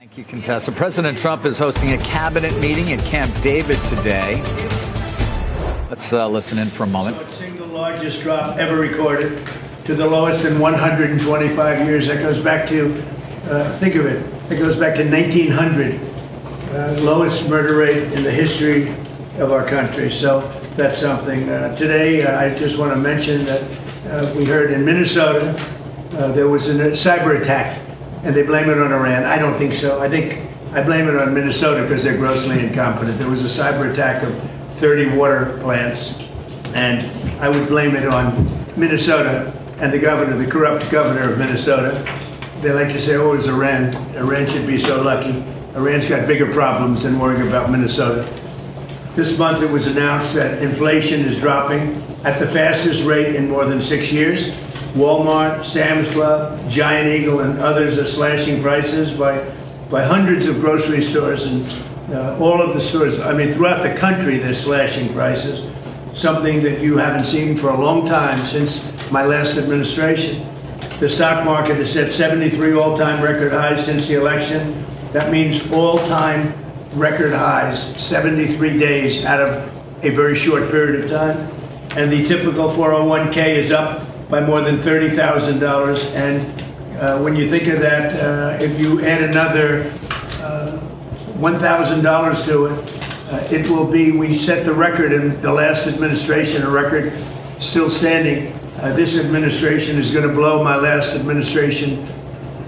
Thank you, Contessa. President Trump is hosting a cabinet meeting at Camp David today. Let's listen in for a moment. The single largest drop ever recorded to the lowest in 125 years. That goes back to, think of it, it goes back to 1900. Lowest murder rate in the history of our country. So that's something. Today, I just want to mention that we heard in Minnesota there was a cyber attack. And they blame it on Iran. I don't think so. I blame it on Minnesota because they're grossly incompetent. There was a cyber attack of 30 water plants, and I would blame it on Minnesota and the governor, the corrupt governor of Minnesota. They like to say, oh, it was Iran. Iran should be so lucky. Iran's got bigger problems than worrying about Minnesota. This month it was announced that inflation is dropping at the fastest rate in more than 6 years. Walmart, Sam's Club, Giant Eagle, and others are slashing prices by hundreds of grocery stores and all of the stores. I mean, throughout the country, they're slashing prices, something that you haven't seen for a long time since my last administration. The stock market has set 73 all-time record highs since the election. That means all-time record highs, 73 days out of a very short period of time. And the typical 401k is up by more than $30,000, and when you think of that, if you add another $1,000 to it, it will be, we set the record in the last administration, a record still standing. This administration is going to blow my last administration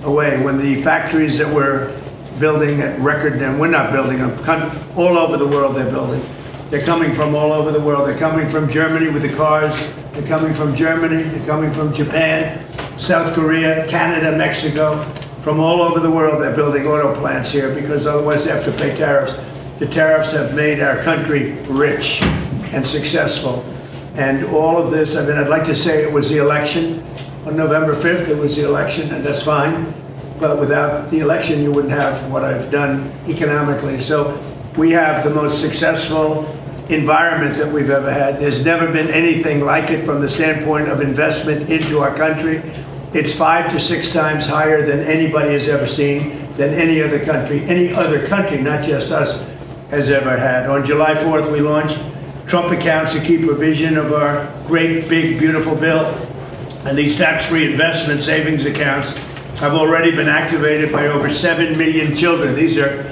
away. When the factories that we're building at record, and we're not building them, all over the world they're building. They're coming from all over the world. They're coming from Germany with the cars. They're coming from Germany. They're coming from Japan, South Korea, Canada, Mexico. From all over the world, they're building auto plants here because otherwise they have to pay tariffs. The tariffs have made our country rich and successful. And all of this, I mean, I'd like to say it was the election. On November 5th, it was the election, and that's fine. But without the election, you wouldn't have what I've done economically. So we have the most successful environment that we've ever had. There's never been anything like it from the standpoint of investment into our country. It's 5 to 6 times higher than anybody has ever seen, than any other country, not just us, has ever had. On July 4th, we launched Trump accounts, a key provision of our great, big, beautiful bill. And these tax-free investment savings accounts have already been activated by over 7 million children. These are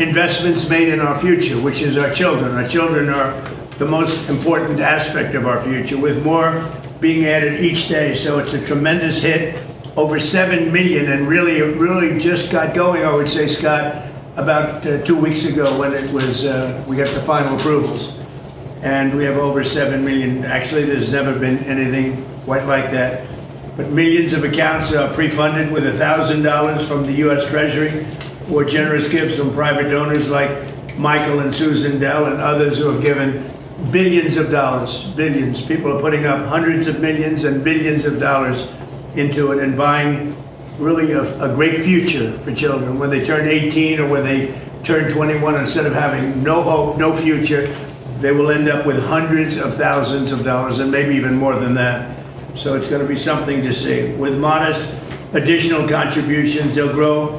investments made in our future, which is our children. Our children are the most important aspect of our future, with more being added each day. So it's a tremendous hit. Over 7 million, and really, it really just got going, I would say, Scott, about 2 weeks ago when it was, we got the final approvals. And we have over 7 million. Actually, there's never been anything quite like that. But millions of accounts are pre-funded with $1,000 from the U.S. Treasury, or generous gifts from private donors like Michael and Susan Dell and others who have given billions of dollars, billions. People are putting up hundreds of millions and billions of dollars into it and buying really a great future for children. When they turn 18 or when they turn 21, instead of having no hope, no future, they will end up with hundreds of thousands of dollars and maybe even more than that. So it's going to be something to see. With modest additional contributions, they'll grow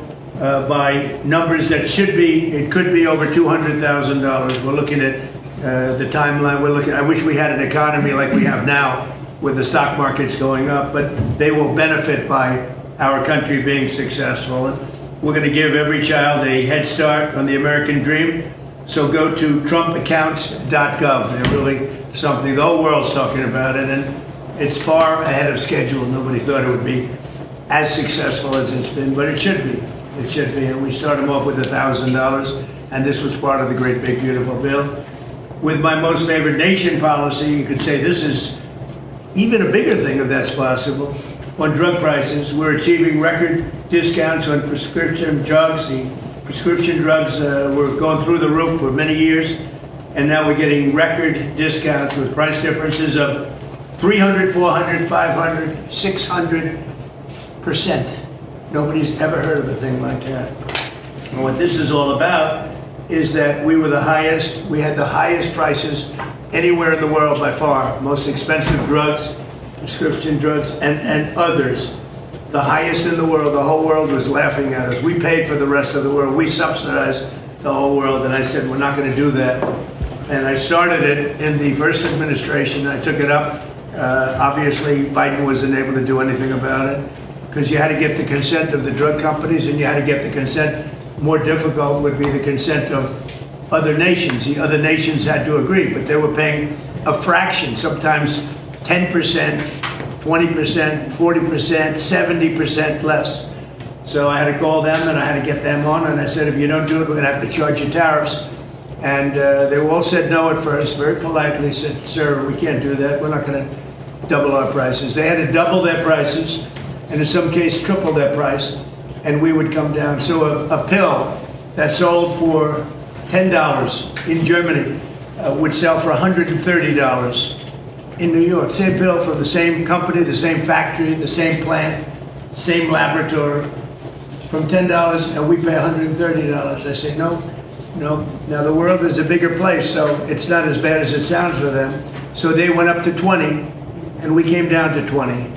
by numbers that it could be over $200,000. We're looking at the timeline. I wish we had an economy like we have now with the stock markets going up, but they will benefit by our country being successful. We're going to give every child a head start on the American dream. So go to trumpaccounts.gov. They're really something. The whole world's talking about it, and it's far ahead of schedule. Nobody thought it would be as successful as it's been, but it should be. It should be. And we start them off with $1,000, and this was part of the great, big, beautiful bill. With my most favored nation policy, you could say this is even a bigger thing, if that's possible. On drug prices, we're achieving record discounts on prescription drugs. The prescription drugs were going through the roof for many years, and now we're getting record discounts with price differences of 300, 400, 500, 600%. Nobody's ever heard of a thing like that. And what this is all about is that we had the highest prices anywhere in the world by far. Most expensive drugs, prescription drugs, and others. the highest in the world. The whole world was laughing at us. We paid for the rest of the world. We subsidized the whole world. And I said, we're not going to do that. And I started it in the first administration. I took it up. Obviously, Biden wasn't able to do anything about it because you had to get the consent of the drug companies, and you had to get the consent. More difficult would be the consent of other nations. The other nations had to agree, but they were paying a fraction, sometimes 10%, 20%, 40%, 70% less. So I had to call them and I had to get them on, and I said, if you don't do it, we're going to have to charge you tariffs. And they all said no at first, very politely said, sir, we can't do that. We're not going to double our prices. They had to double their prices, and in some cases triple their price, and we would come down. So a pill that sold for $10 in Germany would sell for $130 in New York. Same pill from the same company, the same factory, the same plant, same laboratory, from $10, and we pay $130. I say, no. Now the world is a bigger place, so it's not as bad as it sounds for them. So they went up to 20, and we came down to 20.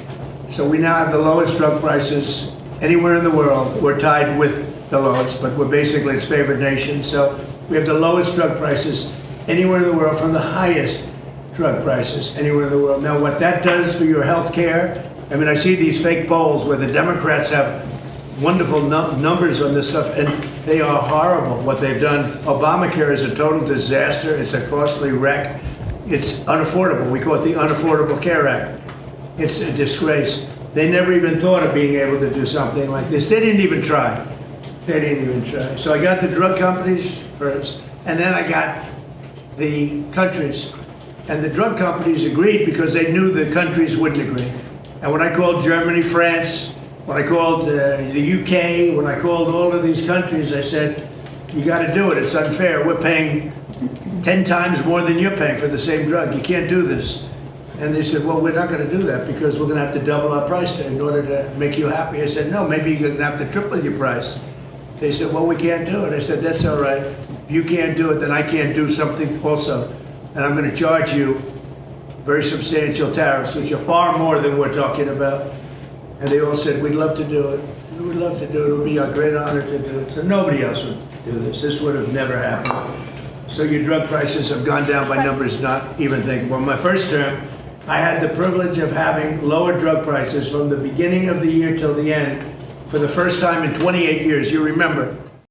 So we now have the lowest drug prices anywhere in the world. We're tied with the lowest, but we're basically its favored nation. So we have the lowest drug prices anywhere in the world from the highest drug prices anywhere in the world. Now, what that does for your health care, I mean, I see these fake polls where the Democrats have wonderful numbers on this stuff, and they are horrible what they've done. Obamacare is a total disaster. It's a costly wreck. It's unaffordable. We call it the Unaffordable Care Act. It's a disgrace. They never even thought of being able to do something like this. They didn't even try. They didn't even try. So I got the drug companies first, and then I got the countries. And the drug companies agreed because they knew the countries wouldn't agree. And when I called Germany, France, when I called the UK, when I called all of these countries, I said, you got to do it. It's unfair. We're paying 10 times more than you're paying for the same drug. You can't do this. And they said, well, we're not going to do that because we're going to have to double our price in order to make you happy. I said, no, maybe you're going to have to triple your price. They said, well, we can't do it. I said, that's all right. If you can't do it, then I can't do something also. And I'm going to charge you very substantial tariffs, which are far more than we're talking about. And they all said, we'd love to do it. We'd love to do it. It would be a great honor to do it. So nobody else would do this. This would have never happened. So your drug prices have gone down by numbers not even thinkable. My first term, I had the privilege of having lower drug prices from the beginning of the year till the end for the first time in 28 years. You remember,